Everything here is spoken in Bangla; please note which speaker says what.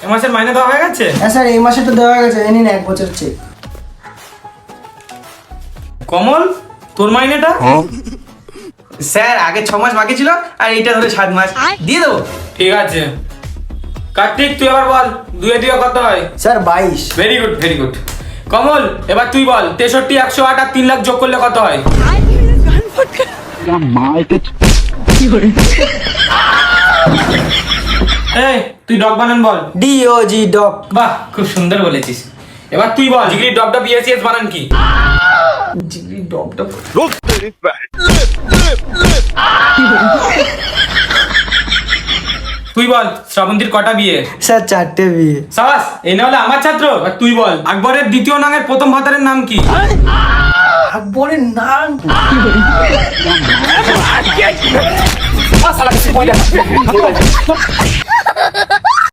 Speaker 1: এ মাসের মাইনে দেওয়া হয়ে গেছে?
Speaker 2: হ্যাঁ স্যার, এই মাসে তো দেওয়া হয়ে গেছে, এই নিন 1 বছর চেক।
Speaker 1: কমল, তোর মাইনেটা?
Speaker 3: স্যার আগে 6 মাস বাকি ছিল আর এইটা ধরে 7 মাস দিয়ে দেবো।
Speaker 1: ঠিক আছে। কার্তিক, তুই আবার বল 2 এ 2 কত হয়?
Speaker 2: Sir 22।
Speaker 1: Very good, very good. Kamal, এবার তুই বল 63, 108 আর 3 লাখ যোগ করলে কত হয়? এই, তুই ডগ বানান বল।
Speaker 2: DOG dog.
Speaker 1: বাহ, খুব সুন্দর বলেছিস। এবার তুই বল ডিগ্রি ডবটা বিএসএস বানান কি?
Speaker 2: ডিগ্রি ডগটা
Speaker 1: তুই বল শ্রাবন্তীর কটা বিয়ে?
Speaker 2: স্যার 4টে বিয়ে।
Speaker 1: সাবাস, এই না হলে আমার ছাত্র। আর তুই বল আকবরের দ্বিতীয় নামের প্রথম ভাতারের নাম কি?
Speaker 2: আকবরের নাম